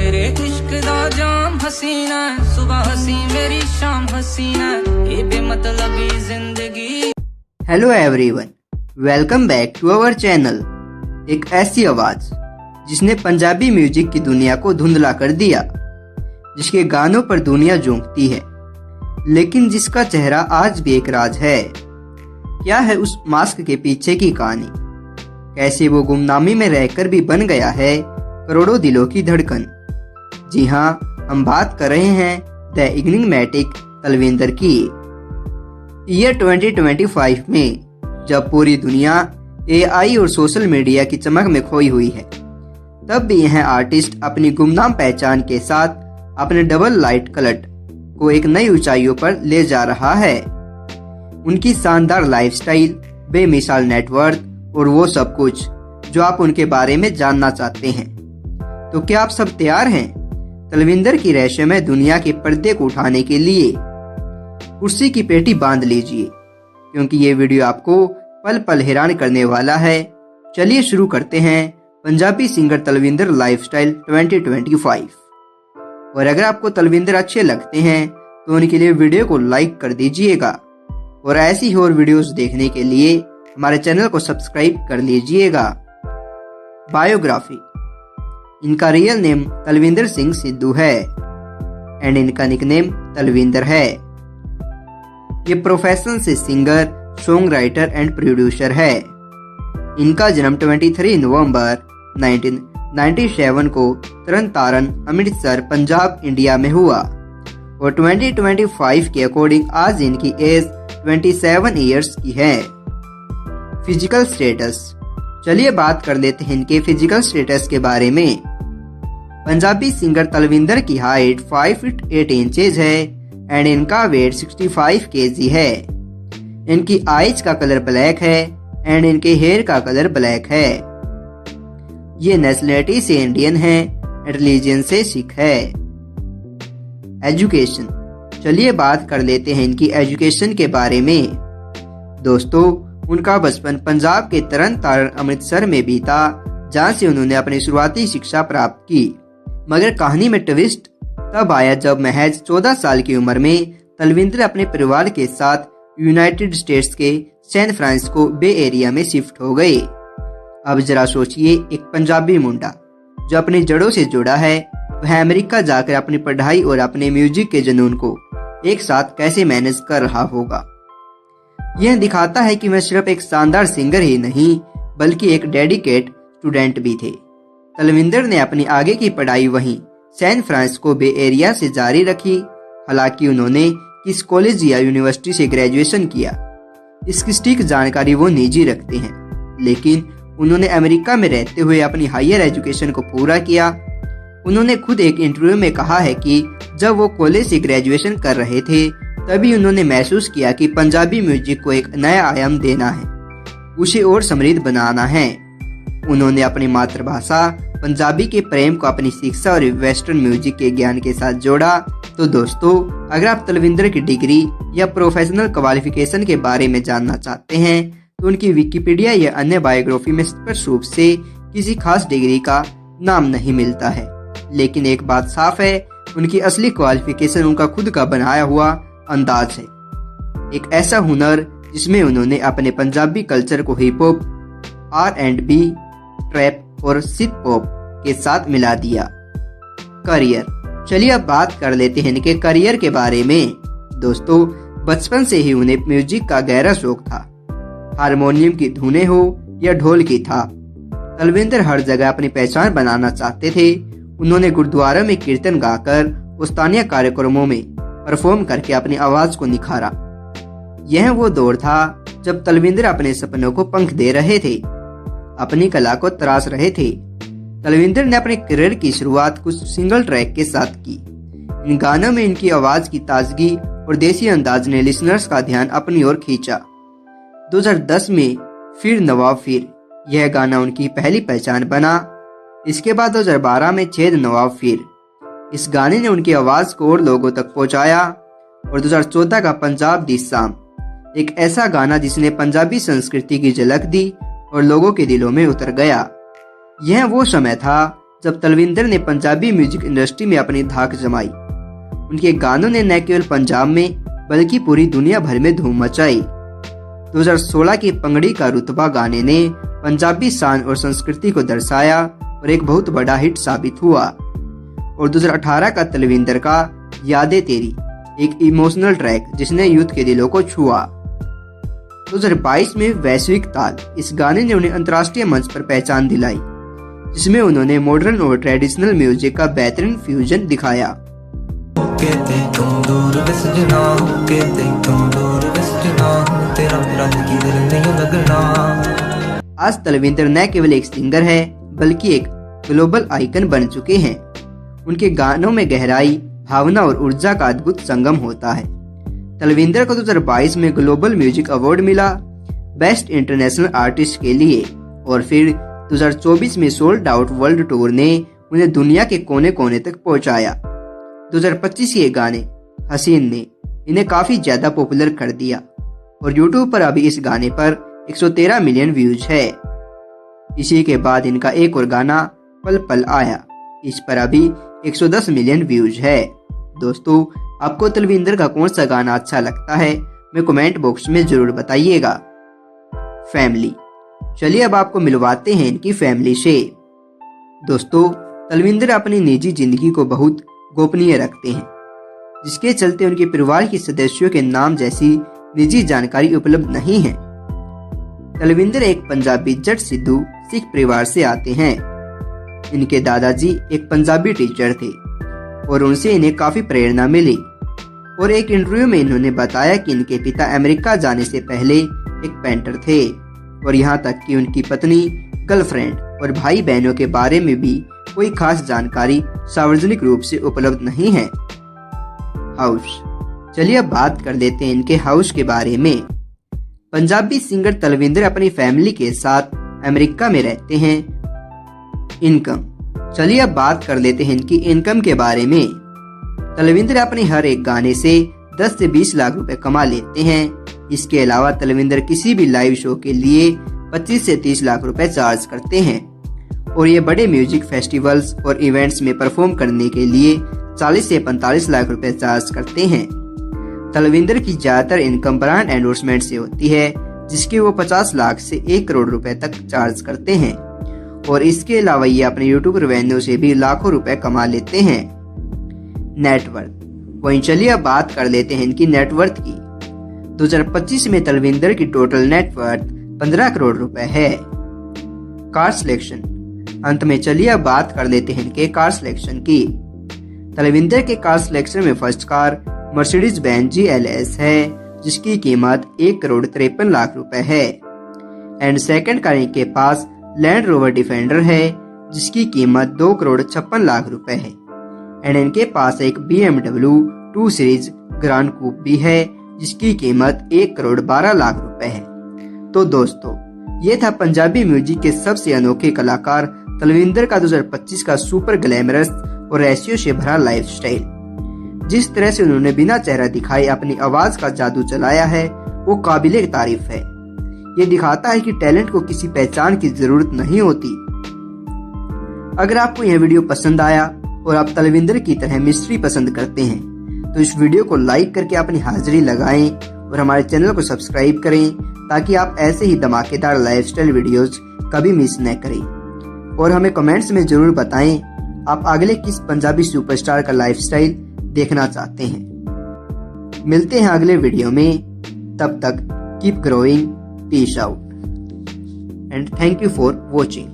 मेरे इश्क दा जाम हसीना, सुबह हसी मेरी शाम हसीना, ये बेमतलबी जिंदगी। Hello everyone, welcome back to our channel. एक ऐसी आवाज जिसने पंजाबी म्यूजिक की दुनिया को धुंधला कर दिया, जिसके गानों पर दुनिया झूमती है, लेकिन जिसका चेहरा आज भी एक राज है। क्या है उस मास्क के पीछे की कहानी? कैसे वो गुमनामी में रहकर भी बन गया है करोड़ों दिलों की धड़कन? जी हाँ, हम बात कर रहे हैं द एनिग्मेटिक तलविंदर की। ईयर 2025 में जब पूरी दुनिया AI और सोशल मीडिया की चमक में खोई हुई है, तब भी यह आर्टिस्ट अपनी गुमनाम पहचान के साथ अपने डबल लाइट कलट को एक नई ऊंचाइयों पर ले जा रहा है। उनकी शानदार लाइफस्टाइल, बेमिसाल नेटवर्क और वो सब कुछ जो आप उनके बारे में जानना चाहते हैं। तो क्या आप सब तैयार हैं तलविंदर की रहस्यमय दुनिया के पर्दे को उठाने के लिए? कुर्सी की पेटी बांध लीजिए, क्योंकि ये वीडियो आपको पल पल हैरान करने वाला है। चलिए शुरू करते हैं पंजाबी सिंगर तलविंदर लाइफस्टाइल 2025। और अगर आपको तलविंदर अच्छे लगते हैं तो उनके लिए वीडियो को लाइक कर दीजिएगा, और ऐसी ही और वीडियोस देखने के लिए हमारे चैनल को सब्सक्राइब कर लीजिएगा। बायोग्राफी। इनका रियल नेम तलविंदर सिंह सिद्धू है एंड इनका निकनेम तलविंदर है। ये प्रोफेशन से singer, song writer and producer है। इनका जन्म 23 नवंबर 1997 को तरन तारण, अमृतसर, पंजाब, इंडिया में हुआ और 2025 के अकॉर्डिंग आज इनकी एज 27 ईयर्स की है। Physical status. चलिए बात कर लेते हैं इनके फिजिकल स्टेटस के बारे में। पंजाबी सिंगर तलविंदर की हाइट 5 फीट 8 इंचेज है एंड इनका वेट 65 केजी है। इनकी आईज का कलर ब्लैक है एंड इनके हेयर का कलर ब्लैक है। ये नेशनलिटी से इंडियन है एंड रिलीजन से सिख है। एजुकेशन। चलिए बात कर लेते हैं इनकी एजुकेशन के बारे में। दोस्तों, उनका बचपन पंजाब के तरन तारण, अमृतसर में बीता, जहां से उन्होंने अपनी शुरुआती शिक्षा प्राप्त की। मगर कहानी में ट्विस्ट तब आया जब महज 14 साल की उम्र में तलविंदर अपने परिवार के साथ यूनाइटेड स्टेट्स के सैन फ्रांसिस्को बे एरिया में शिफ्ट हो गए। अब जरा सोचिए, एक पंजाबी मुंडा जो अपनी जड़ों से जुड़ा है, वह अमेरिका जाकर अपनी पढ़ाई और अपने म्यूजिक के जुनून को एक साथ कैसे मैनेज कर रहा होगा। यह दिखाता है कि वह सिर्फ एक शानदार सिंगर ही नहीं, बल्कि एक डेडिकेट स्टूडेंट भी थे। तलविंदर ने अपनी आगे की पढ़ाई वहीं सैन फ्रांसिस्को बे एरिया से जारी रखी। हालांकि उन्होंने किस कॉलेज या यूनिवर्सिटी से ग्रेजुएशन किया, इसकी सटीक जानकारी वो निजी रखते हैं, लेकिन उन्होंने अमेरिका में रहते हुए अपनी हायर एजुकेशन को पूरा किया। उन्होंने खुद एक इंटरव्यू में कहा है कि जब वो कॉलेज से ग्रेजुएशन कर रहे थे, तभी उन्होंने महसूस किया कि पंजाबी म्यूजिक को एक नया आयाम देना है, उसे और समृद्ध बनाना है। उन्होंने अपनी मातृभाषा पंजाबी के प्रेम को अपनी शिक्षा और वेस्टर्न म्यूजिक के ज्ञान के साथ जोड़ा। तो दोस्तों, अगर आप तलविंदर की डिग्री या प्रोफेशनल क्वालिफिकेशन के बारे में जानना चाहते हैं तो उनकी विकिपीडिया या अन्य बायोग्राफी में स्पष्ट रूप से किसी खास डिग्री का नाम नहीं मिलता है। लेकिन एक बात साफ है, उनकी असली क्वालिफिकेशन उनका खुद का बनाया हुआ अंदाज है, एक ऐसा हुनर जिसमें उन्होंने अपने पंजाबी कल्चर को हिप हॉप, R&B, ट्रैप और सिट पॉप के साथ मिला दिया। करियर। चलिए अब बात कर लेते हैं इनके करियर के बारे में। दोस्तों, बचपन से ही उन्हें म्यूजिक का गहरा शौक था। हारमोनियम की धुनें हो या ढोल की थाप, तलविंदर हर जगह अपनी पहचान बनाना चाहते थे। उन्होंने गुरुद्वारा में कीर्तन गाकर उस्तानिया कार्यक्रमों में परफॉर्म करके अपनी आवाज को निखारा। यह वो दौर था जब तलविंदर अपने सपनों को पंख दे रहे थे, अपनी कला को तराश रहे थे। तलविंदर ने अपने करियर की शुरुआत कुछ सिंगल ट्रैक के साथ की। इन गानों में इनकी आवाज की ताजगी और देसी अंदाज ने लिसनर्स का ध्यान अपनी ओर खींचा। 2010 में फिर नवाब फिर, यह गाना उनकी पहली पहचान बना। इसके बाद 2012 में छेद नवाब फिर, इस गाने ने उनकी आवाज को और लोगों तक पहुंचाया। और 2014 का पंजाब दी शाम, एक ऐसा गाना जिसने पंजाबी संस्कृति की झलक दी और लोगों के दिलों में उतर गया। यह वो समय था जब तलविंदर ने पंजाबी म्यूजिक इंडस्ट्री में अपनी धाक जमाई। उनके गानों ने न केवल पंजाब में बल्कि पूरी दुनिया भर में धूम मचाई। 2016 की पंगड़ी का रुतबा गाने ने पंजाबी शान और संस्कृति को दर्शाया और एक बहुत बड़ा हिट साबित हुआ। और 2018 का तलविंदर का यादें तेरी एक इमोशनल ट्रैक जिसने यूथ के दिलों को छुआ। 2022 में वैश्विक ताल इस गाने ने उन्हें अंतर्राष्ट्रीय मंच पर पहचान दिलाई, जिसमें उन्होंने मॉडर्न और ट्रेडिशनल म्यूजिक का बेहतरीन फ्यूजन दिखाया। आज तलविंदर न केवल एक सिंगर है बल्कि एक ग्लोबल आइकन बन चुके हैं। उनके गानों में गहराई, भावना और ऊर्जा का अद्भुत संगम होता है। तलविंदर को 2022 में ग्लोबल म्यूजिक अवार्ड मिला बेस्ट इंटरनेशनल आर्टिस्ट के लिए, और फिर 2024 में सोल्ड आउट वर्ल्ड टूर ने उन्हें दुनिया के कोने कोने तक पहुंचाया। 2025 के गाने हसीन ने इन्हें काफी ज्यादा पॉपुलर कर दिया और यूट्यूब पर अभी इस गाने पर 113 मिलियन व्यूज है। इसी के बाद इनका एक और गाना पल पल आया, इस पर अभी 110 मिलियन व्यूज है। दोस्तों, आपको तलविंदर का कौन सा गाना अच्छा लगता है, मैं कमेंट बॉक्स में जरूर बताइएगा। फैमिली, चलिए अब आपको मिलवाते हैं इनकी फैमिली से। दोस्तों, तलविंदर अपनी निजी जिंदगी को बहुत गोपनीय रखते हैं, जिसके चलते उनके परिवार के सदस्यों के नाम जैसी निजी जानकारी उपलब्ध नहीं है। तलविंदर एक पंजाबी जट सिद्धू सिख परिवार से आते हैं। इनके दादाजी एक पंजाबी टीचर थे और उनसे इन्हें काफी प्रेरणा मिली। और एक इंटरव्यू में इन्होंने बताया कि इनके पिता अमेरिका जाने से पहले एक पेंटर थे और यहाँ तक कि उनकी पत्नी, गर्लफ्रेंड और भाई बहनों के बारे में भी कोई खास जानकारी सार्वजनिक रूप से उपलब्ध नहीं है। हाउस, चलिए अब बात कर लेते हैं इनके हाउस के बारे में। पंजाबी सिंगर तलविंदर अपनी फैमिली के साथ अमेरिका में रहते हैं। इनकम, चलिए अब बात कर लेते हैं इनकी इनकम के बारे में। तलविंदर अपने हर एक गाने से 10 से 20 लाख रुपए कमा लेते हैं। इसके अलावा तलविंदर किसी भी लाइव शो के लिए 25 से 30 लाख रुपए चार्ज करते हैं और ये बड़े म्यूजिक फेस्टिवल्स और इवेंट्स में परफॉर्म करने के लिए 40 से 45 लाख रुपए चार्ज करते हैं। तलविंदर की ज्यादातर इनकम ब्रांड एंडोर्समेंट से होती है, जिसके वो 50 लाख से 1 करोड़ रुपए तक चार्ज करते हैं और इसके अलावा ये अपने यूट्यूब रेवेन्यू से भी लाखों रुपए कमा लेते हैं। नेटवर्थ, वहीं चलिए अब बात कर लेते हैं इनकी नेटवर्थ की। 2025 में तलविंदर की टोटल नेटवर्थ 15 करोड़ रुपए है। कार सिलेक्शन, अंत में चलिए अब बात कर लेते हैं इनके कार सिलेक्शन की। तलविंदर के कार सिलेक्शन में first car Mercedes Benz GLS है, जिसकी कीमत 1 करोड़ 53 लाख रुपए है। एंड सेकंड कार इनके पास लैंड रोवर डिफेंडर है, जिसकी कीमत 2 करोड़ 56 लाख रुपए है। एंड इनके पास एक BMW 2 सीरीज ग्रांड कूप भी है, जिसकी कीमत 1 करोड़ 12 लाख रुपए है। तो दोस्तों, ये था पंजाबी म्यूजिक के सबसे अनोखे कलाकार तलविंदर का 2025 का सुपर ग्लैमरस और रेशियो से भरा लाइफस्टाइल। जिस तरह से उन्होंने बिना चेहरा दिखाए अपनी आवाज का जादू चलाया है, वो काबिले तारीफ है। ये दिखाता है कि टैलेंट को किसी पहचान की जरूरत नहीं होती। अगर आपको यह वीडियो पसंद आया और आप तलविंदर की तरह मिस्ट्री पसंद करते हैं, तो इस वीडियो को लाइक करके अपनी हाजिरी लगाएं और हमारे चैनल को सब्सक्राइब करें, ताकि आप ऐसे ही धमाकेदार लाइफस्टाइल वीडियोस कभी मिस न करें। और हमें कमेंट्स में जरूर बताएं आप अगले किस पंजाबी सुपरस्टार का लाइफस्टाइल देखना चाहते हैं। मिलते हैं अगले वीडियो में, तब तक keep growing, peace out and thank you for watching.